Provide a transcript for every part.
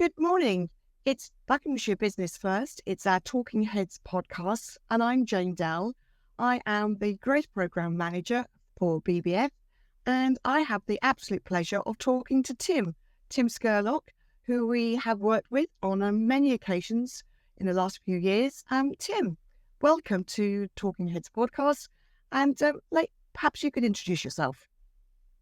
Good morning. It's Buckinghamshire Business First. It's our Talking Heads podcast, and I'm Jane Dell. I am the Growth Programme Manager for BBF, and I have the absolute pleasure of talking to Tim Scurlock, who we have worked with on many occasions in the last few years. Tim, welcome to Talking Heads podcast, and perhaps you could introduce yourself.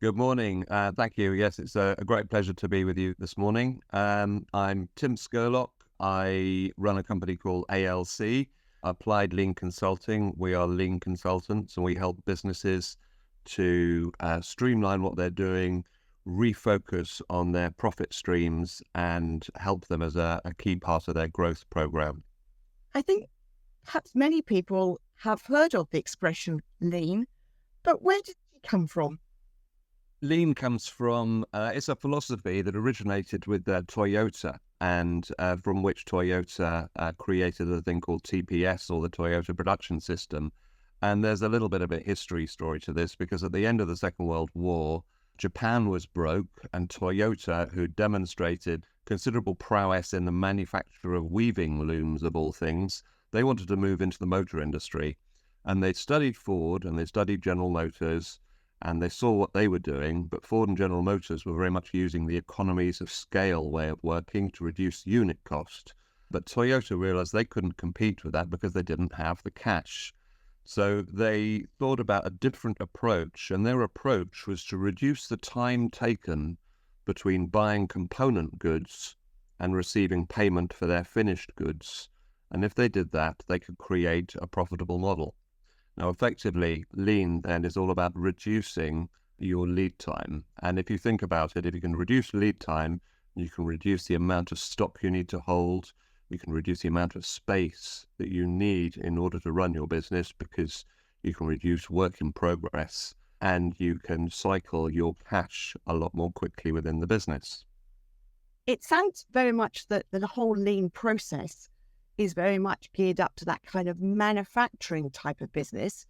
Good morning. Thank you. Yes, it's a great pleasure to be with you this morning. I'm Tim Scurlock. I run a company called ALC, Applied Lean Consulting. We are lean consultants and we help businesses to streamline what they're doing, refocus on their profit streams and help them as a key part of their growth program. I think perhaps many people have heard of the expression lean, but where did it come from? Lean comes from, it's a philosophy that originated with Toyota and from which Toyota created a thing called TPS, or the Toyota Production System. And there's a little bit of a history story to this, because at the end of the Second World War, Japan was broke, and Toyota, who demonstrated considerable prowess in the manufacture of weaving looms of all things, they wanted to move into the motor industry. And they studied Ford and they studied General Motors, and they saw what they were doing, but Ford and General Motors were very much using the economies of scale way of working to reduce unit cost. But Toyota realized they couldn't compete with that because they didn't have the cash. So they thought about a different approach, and their approach was to reduce the time taken between buying component goods and receiving payment for their finished goods. And if they did that, they could create a profitable model. Now, effectively, lean then is all about reducing your lead time. And if you think about it, if you can reduce lead time, you can reduce the amount of stock you need to hold. You can reduce the amount of space that you need in order to run your business, because you can reduce work in progress and you can cycle your cash a lot more quickly within the business. It sounds very much that the whole lean process is very much geared up to that kind of manufacturing type of business.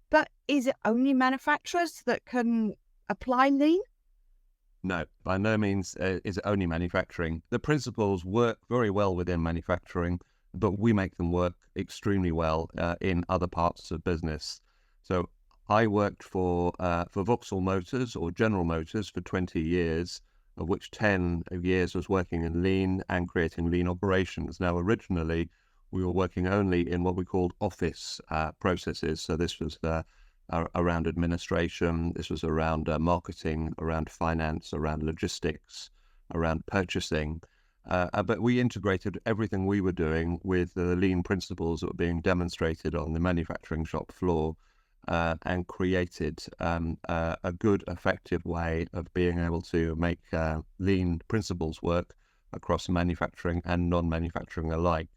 But is it only manufacturers that can apply lean? No, by no means is it only manufacturing. The principles work very well within manufacturing, but we make them work extremely well in other parts of business. So I worked for Vauxhall Motors, or General Motors, for 20 years, of which 10 years was working in lean and creating lean operations. Now, originally, we were working only in what we called office processes. So this was around administration, this was around marketing, around finance, around logistics, around purchasing. But we integrated everything we were doing with the lean principles that were being demonstrated on the manufacturing shop floor, and created a good, effective way of being able to make lean principles work across manufacturing and non-manufacturing alike.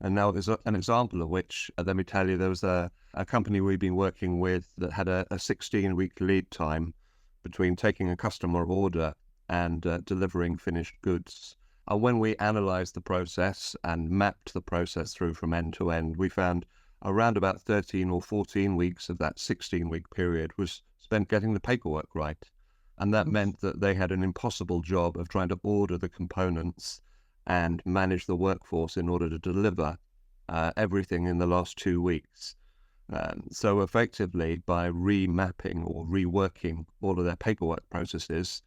And now there's an example of which, let me tell you, there was a company we've been working with that had a 16-week lead time between taking a customer order and delivering finished goods. And when we analysed the process and mapped the process through from end to end, we found around about 13 or 14 weeks of that 16-week period was spent getting the paperwork right. And that meant that they had an impossible job of trying to order the components and manage the workforce in order to deliver everything in the last 2 weeks. So effectively, by remapping or reworking all of their paperwork processes,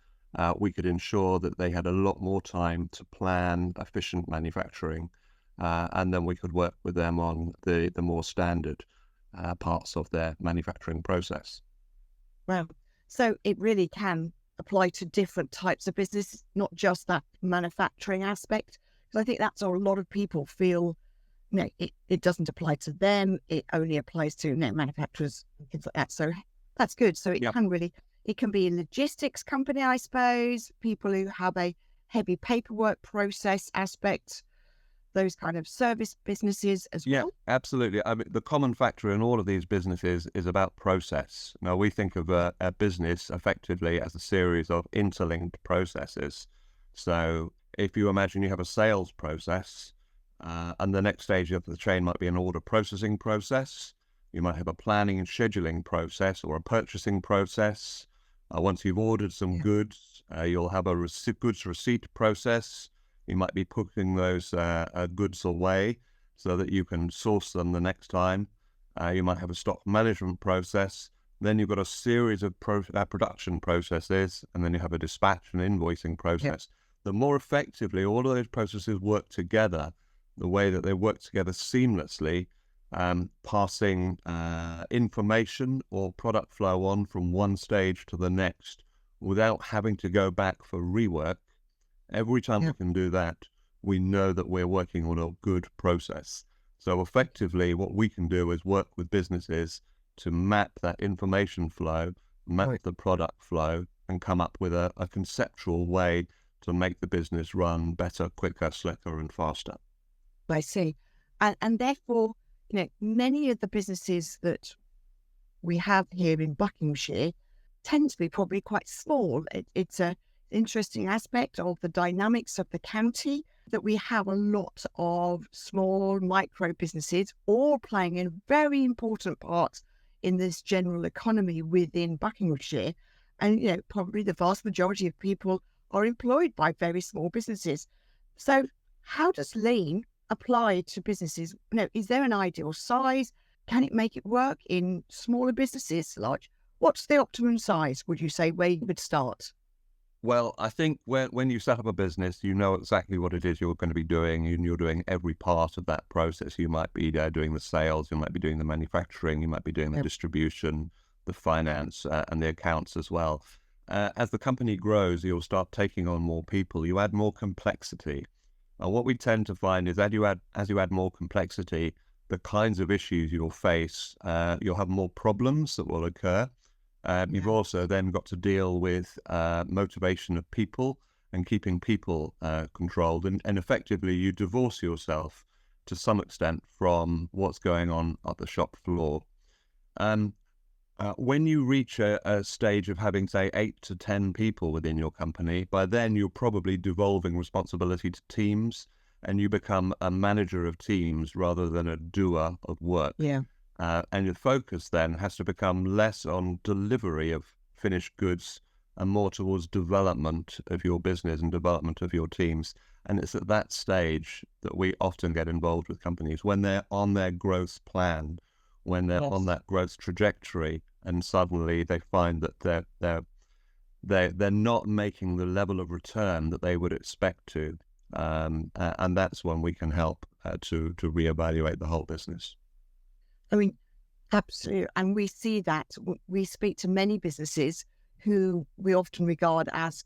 we could ensure that they had a lot more time to plan efficient manufacturing. And then we could work with them on the more standard parts of their manufacturing process. Well, so it really can apply to different types of business, not just that manufacturing aspect. Because I think that's all a lot of people feel, it doesn't apply to them. It only applies to manufacturers and things like that. So that's good. So it can really, it can be a logistics company, I suppose, people who have a heavy paperwork process aspect, those kind of service businesses as well. Yeah, absolutely. I mean, the common factor in all of these businesses is about process. Now, we think of a business effectively as a series of interlinked processes. So if you imagine you have a sales process, and the next stage of the chain might be an order processing process, you might have a planning and scheduling process or a purchasing process. Once you've ordered some goods, you'll have a goods receipt process. You might be putting those goods away so that you can source them the next time. You might have a stock management process. Then you've got a series of production processes, and then you have a dispatch and invoicing process. The more effectively all of those processes work together, the way that they work together seamlessly, passing information or product flow on from one stage to the next without having to go back for rework. Every time we can do that, we know that we're working on a good process. So effectively, what we can do is work with businesses to map that information flow, map the product flow, and come up with a conceptual way to make the business run better, quicker, slicker, and faster. I see. And therefore, many of the businesses that we have here in Buckinghamshire tend to be probably quite small. It's an interesting aspect of the dynamics of the county that we have a lot of small micro businesses all playing a very important part in this general economy within Buckinghamshire. And, probably the vast majority of people are employed by very small businesses. So how does lean apply to businesses? Is there an ideal size? Can it make it work in smaller businesses? Like, what's the optimum size, would you say, where you would start? Well, I think when you set up a business, you know exactly what it is you're going to be doing, and you're doing every part of that process. You might be doing the sales, you might be doing the manufacturing, you might be doing the distribution, the finance, and the accounts as well. As the company grows, you'll start taking on more people. You add more complexity. What we tend to find is that as you add more complexity, the kinds of issues you'll face, you'll have more problems that will occur. You've also then got to deal with motivation of people and keeping people controlled. And effectively, you divorce yourself to some extent from what's going on at the shop floor. When you reach a stage of having, say, 8 to 10 people within your company, by then you're probably devolving responsibility to teams, and you become a manager of teams rather than a doer of work. And your focus then has to become less on delivery of finished goods and more towards development of your business and development of your teams. And it's at that stage that we often get involved with companies when they're on their growth plan, when they're on that growth trajectory, and suddenly they find that they're not making the level of return that they would expect to. And that's when we can help to reevaluate the whole business. I mean, absolutely. And we see that. We speak to many businesses who we often regard as,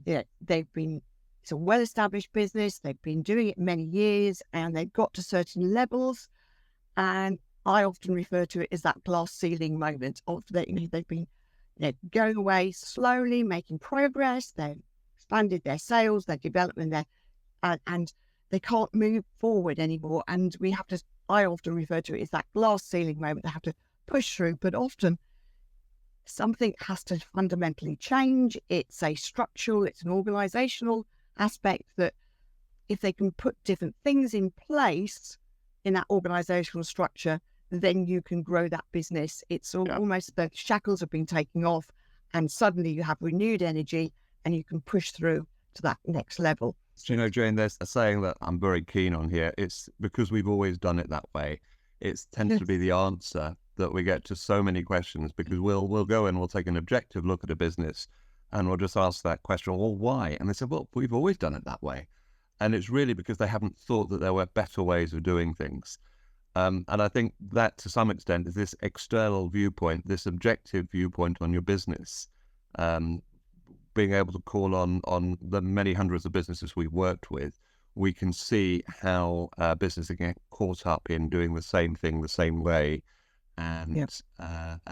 they've been, it's a well-established business, they've been doing it many years, and they've got to certain levels. And I often refer to it as that glass ceiling moment of that, they've been going away slowly, making progress, they've expanded their sales, their development, and they can't move forward anymore. And we have to, I often refer to it as that glass ceiling moment. They have to push through, but often something has to fundamentally change. It's a structural, it's an organizational aspect that if they can put different things in place in that organizational structure, then you can grow that business. It's almost the shackles have been taken off, and suddenly you have renewed energy and you can push through to that next level. Jane, there's a saying that I'm very keen on here. It's because we've always done it that way. It tends to be the answer that we get to so many questions, because we'll go and we'll take an objective look at a business and we'll just ask that question, well, why? And they say, well, we've always done it that way. And it's really because they haven't thought that there were better ways of doing things. And I think that to some extent is this external viewpoint, this objective viewpoint on your business. Being able to call on the many hundreds of businesses we've worked with, we can see how businesses get caught up in doing the same thing the same way, and that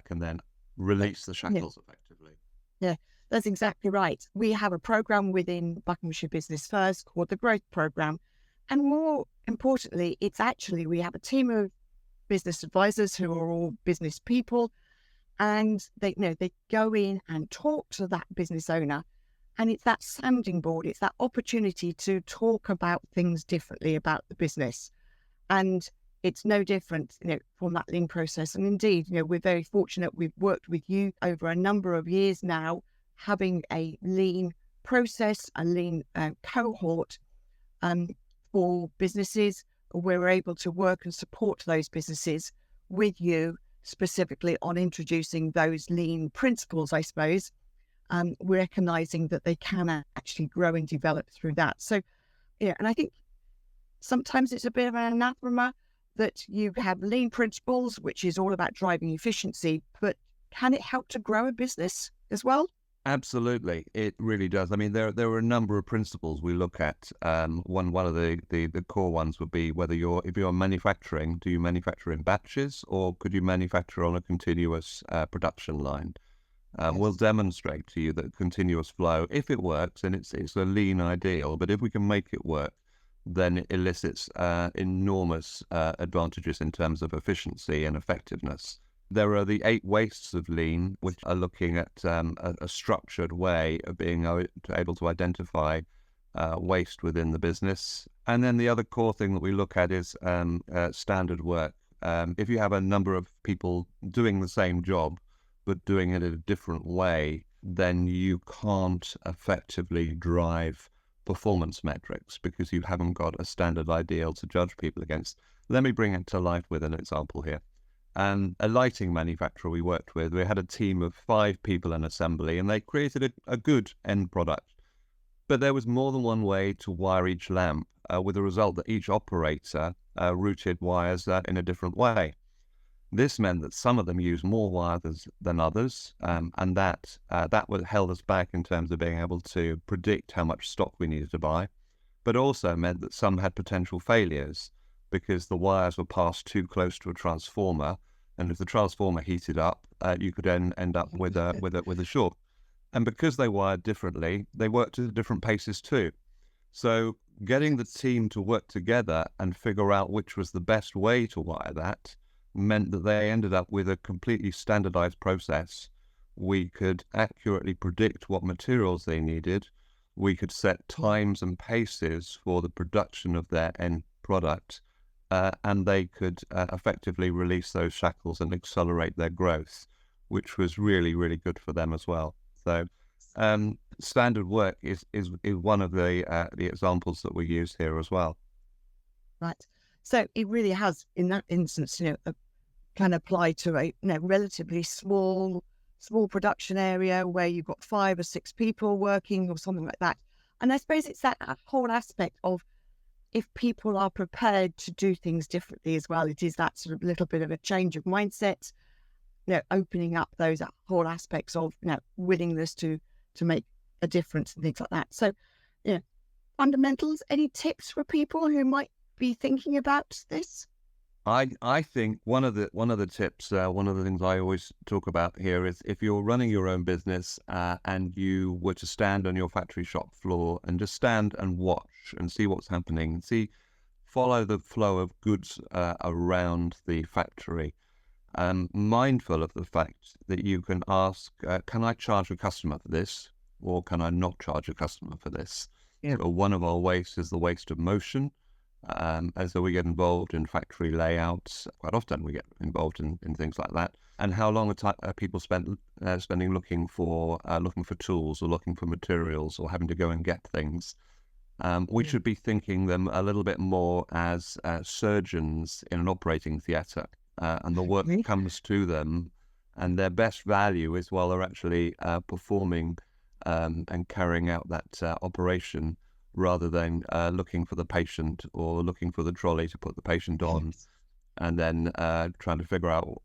can then release the shackles effectively. Yeah, that's exactly right. We have a program within Buckinghamshire Business First called the Growth Program, and more importantly, it's actually we have a team of business advisors who are all business people. And they go in and talk to that business owner, and it's that sounding board. It's that opportunity to talk about things differently about the business, and it's no different, from that lean process. And indeed, we're very fortunate. We've worked with you over a number of years now, having a lean process, a lean cohort for businesses. We're able to work and support those businesses with you specifically on introducing those lean principles, I suppose, recognizing that they can actually grow and develop through that. So, yeah, and I think sometimes it's a bit of an anathema that you have lean principles, which is all about driving efficiency, but can it help to grow a business as well? Absolutely, it really does. I mean, there are a number of principles we look at. One of the core ones would be whether if you're manufacturing, do you manufacture in batches or could you manufacture on a continuous production line? We'll demonstrate to you that continuous flow, if it works, and it's a lean ideal, but if we can make it work, then it elicits enormous advantages in terms of efficiency and effectiveness. There are the 8 wastes of lean, which are looking at a structured way of being able to identify waste within the business. And then the other core thing that we look at is standard work. If you have a number of people doing the same job, but doing it in a different way, then you can't effectively drive performance metrics because you haven't got a standard ideal to judge people against. Let me bring it to life with an example here. A lighting manufacturer we worked with, we had a team of 5 people in assembly and they created a good end product. But there was more than one way to wire each lamp, with the result that each operator routed wires in a different way. This meant that some of them used more wires than others, and that held us back in terms of being able to predict how much stock we needed to buy, but also meant that some had potential failures because the wires were passed too close to a transformer, and if the transformer heated up, you could then end up with a short. And because they wired differently, they worked at different paces too. So getting the team to work together and figure out which was the best way to wire that meant that they ended up with a completely standardized process. We could accurately predict what materials they needed. We could set times and paces for the production of their end product, and they could effectively release those shackles and accelerate their growth, which was really, really good for them as well. So standard work is one of the examples that we use here as well. Right. So it really has, in that instance, can apply to a relatively small production area where you've got 5 or 6 people working or something like that. And I suppose it's that whole aspect of if people are prepared to do things differently as well, it is that sort of little bit of a change of mindset, opening up those whole aspects of willingness to make a difference and things like that. So, fundamentals. Any tips for people who might be thinking about this? I think one of the tips, one of the things I always talk about here is if you're running your own business and you were to stand on your factory shop floor and just stand and watch and see what's happening, follow the flow of goods around the factory, mindful of the fact that you can ask, can I charge a customer for this, or can I not charge a customer for this? Yeah. So one of our wastes is the waste of motion. As we get involved in factory layouts, quite often we get involved in things like that. And how long are people spending looking for tools or looking for materials or having to go and get things? We should be thinking them a little bit more as surgeons in an operating theatre, and the work comes to them, and their best value is while they're actually performing and carrying out that operation, rather than looking for the patient or looking for the trolley to put the patient on, and then trying to figure out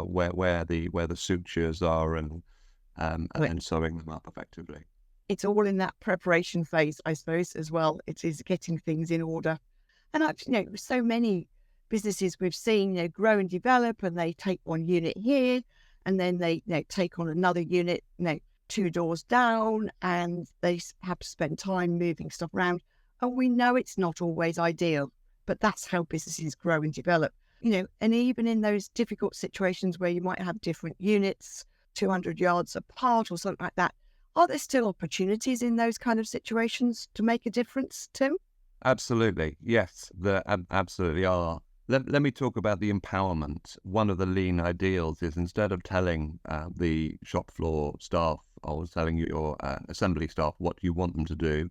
where the sutures are and sewing them up effectively. It's all in that preparation phase, I suppose, as well. It is getting things in order. And so many businesses we've seen, grow and develop, and they take one unit here, and then they take on another unit, 2 doors down, and they have to spend time moving stuff around. And we know it's not always ideal, but that's how businesses grow and develop. And even in those difficult situations where you might have different units 200 yards apart or something like that, are there still opportunities in those kind of situations to make a difference, Tim? Absolutely. Yes, there absolutely are. Let me talk about the empowerment. One of the lean ideals is, instead of telling the shop floor staff or telling your assembly staff what you want them to do.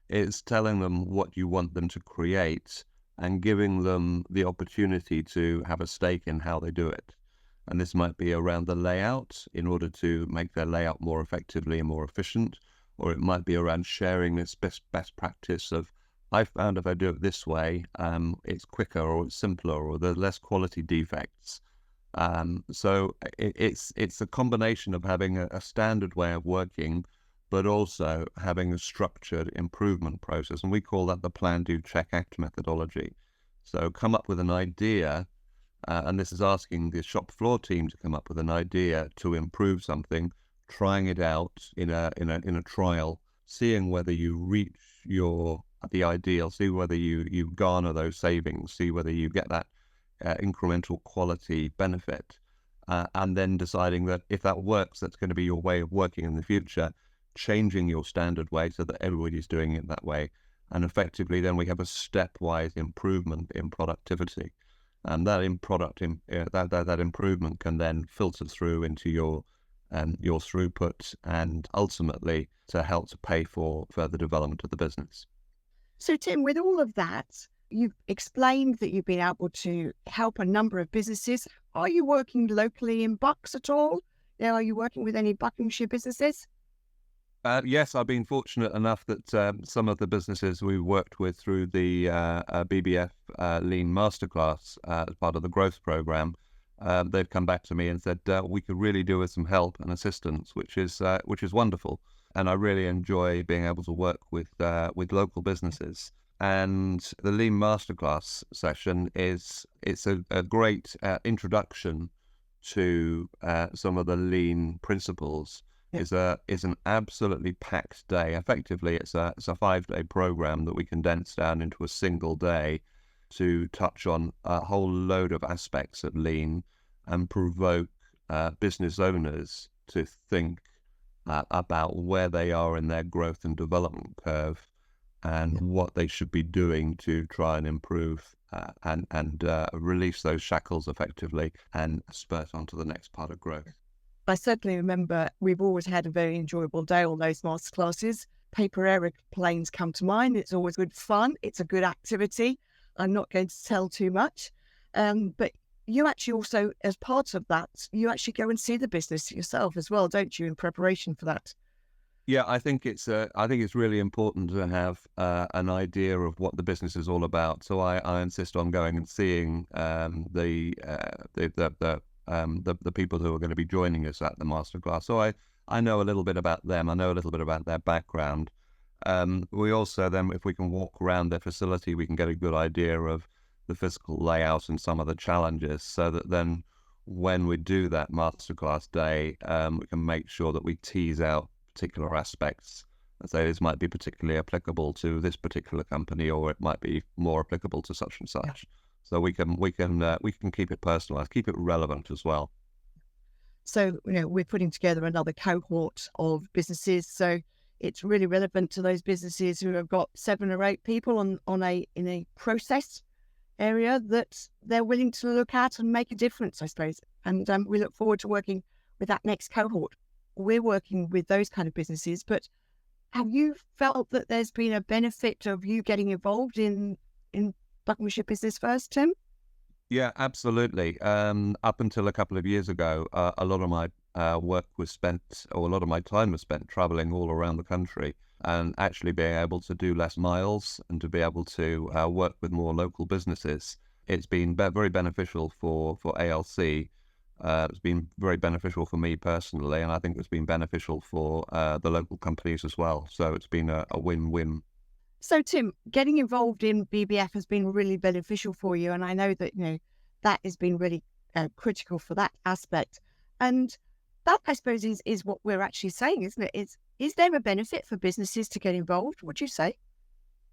It's telling them what you want them to create and giving them the opportunity to have a stake in how they do it. And this might be around the layout in order to make their layout more effectively and more efficient, or it might be around sharing this best practice of, I found if I do it this way, it's quicker or it's simpler or there's less quality defects. So it's a combination of having a standard way of working, but also having a structured improvement process. And we call that the plan, do, check, act methodology. So come up with an idea, and this is asking the shop floor team to come up with an idea to improve something, trying it out in a trial, seeing whether you reach the ideal, see whether you garner those savings, see whether you get that incremental quality benefit, and then deciding that if that works, that's going to be your way of working in the future, changing your standard way so that everybody's doing it that way. And effectively, then we have a stepwise improvement in productivity. And that that improvement can then filter through into your throughput and ultimately to help to pay for further development of the business. So, Tim, with all of that, you've explained that you've been able to help a number of businesses. Are you working locally in Bucks at all? Are you working with any Buckinghamshire businesses? Yes, I've been fortunate enough that some of the businesses we worked with through the BBF Lean Masterclass as part of the growth program, they've come back to me and said we could really do with some help and assistance, which is wonderful. And I really enjoy being able to work with local businesses. And the Lean Masterclass session it's a great introduction to some of the lean principles. Is an absolutely packed day. Effectively, it's a 5-day program that we condense down into a single day to touch on a whole load of aspects of lean and provoke business owners to think about where they are in their growth and development curve and what they should be doing to try and improve and release those shackles effectively and spurt onto the next part of growth. I certainly remember we've always had a very enjoyable day on those masterclasses. Paper aeroplanes come to mind. It's always good fun. It's a good activity. I'm not going to tell too much. But you actually also, as part of that, you actually go and see the business yourself as well, don't you, in preparation for that? Yeah, I think it's really important to have an idea of what the business is all about. So I insist on going and seeing the people who are going to be joining us at the masterclass. So I know a little bit about them. I know a little bit about their background. We also then, if we can walk around their facility, we can get a good idea of the physical layout and some of the challenges, so that then when we do that masterclass day, we can make sure that we tease out particular aspects and say this might be particularly applicable to this particular company, or it might be more applicable to such and such. Yeah. So we can keep it personalized, keep it relevant as well. So we're putting together another cohort of businesses. So it's really relevant to those businesses who have got 7 or 8 people in a process area that they're willing to look at and make a difference, I suppose. And we look forward to working with that next cohort. We're working with those kind of businesses, but have you felt that there's been a benefit of you getting involved in Buckinghamshire Business First, Tim? Yeah, absolutely. Up until a couple of years ago, a lot of my work was spent, or a lot of my time was spent traveling all around the country and actually being able to do less miles and to be able to work with more local businesses. It's been very beneficial for ALC. It's been very beneficial for me personally, and I think it's been beneficial for the local companies as well. So it's been a win-win. So, Tim, getting involved in BBF has been really beneficial for you, and I know that that has been really critical for that aspect. And that, I suppose, is what we're actually saying, isn't it? Is there a benefit for businesses to get involved? Would you say?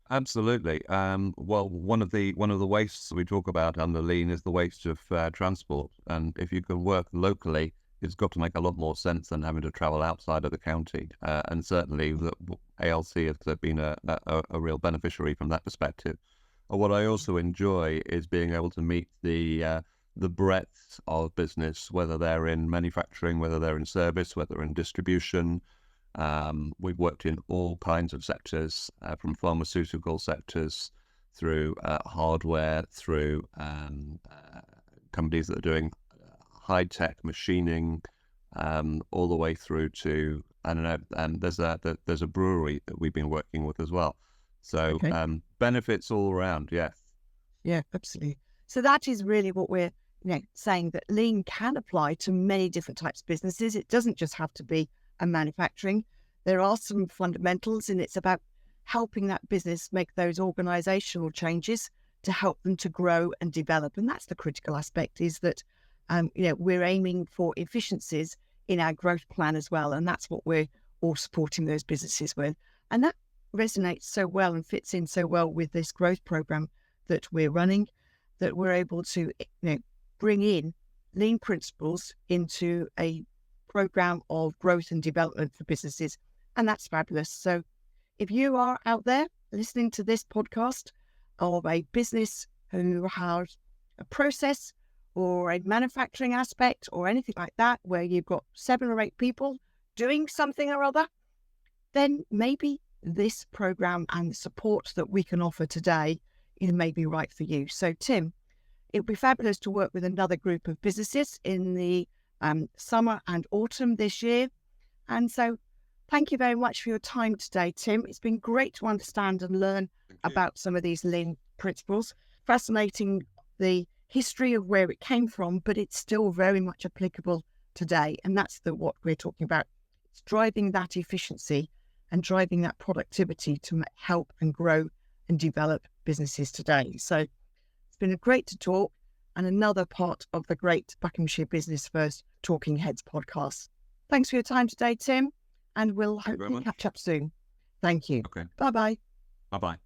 Absolutely. Well, one of the wastes we talk about under lean is the waste of transport, and if you can work locally, it's got to make a lot more sense than having to travel outside of the county. And certainly, the ALC has been a real beneficiary from that perspective. What I also enjoy is being able to meet the breadth of business, whether they're in manufacturing, whether they're in service, whether in distribution, We've worked in all kinds of sectors, from pharmaceutical sectors through hardware, through companies that are doing high-tech machining, all the way through to, I don't know, there's a brewery that we've been working with as well. So benefits all around, yes. Yeah, absolutely. So that is really what we're saying, that lean can apply to many different types of businesses. It doesn't just have to be a manufacturing. There are some fundamentals, and it's about helping that business make those organizational changes to help them to grow and develop. And that's the critical aspect, is that we're aiming for efficiencies in our growth plan as well. And that's what we're all supporting those businesses with. And that resonates so well and fits in so well with this growth program that we're running, that we're able to bring in lean principles into a program of growth and development for businesses. And that's fabulous. So if you are out there listening to this podcast of a business who has a process or a manufacturing aspect or anything like that, where you've got 7 or 8 people doing something or other, then maybe this program and the support that we can offer today is maybe right for you. So Tim, it would be fabulous to work with another group of businesses in the summer and autumn this year. And so thank you very much for your time today, Tim. It's been great to understand and learn about some of these lean principles. Fascinating, the history of where it came from, but it's still very much applicable today. And that's what we're talking about. It's driving that efficiency and driving that productivity to help and grow and develop businesses today. So it's been great to talk, and another part of the great Buckinghamshire Business First Talking Heads podcast. Thanks for your time today, Tim, and we'll hopefully catch up soon. Thank you. Okay. Bye-bye. Bye-bye.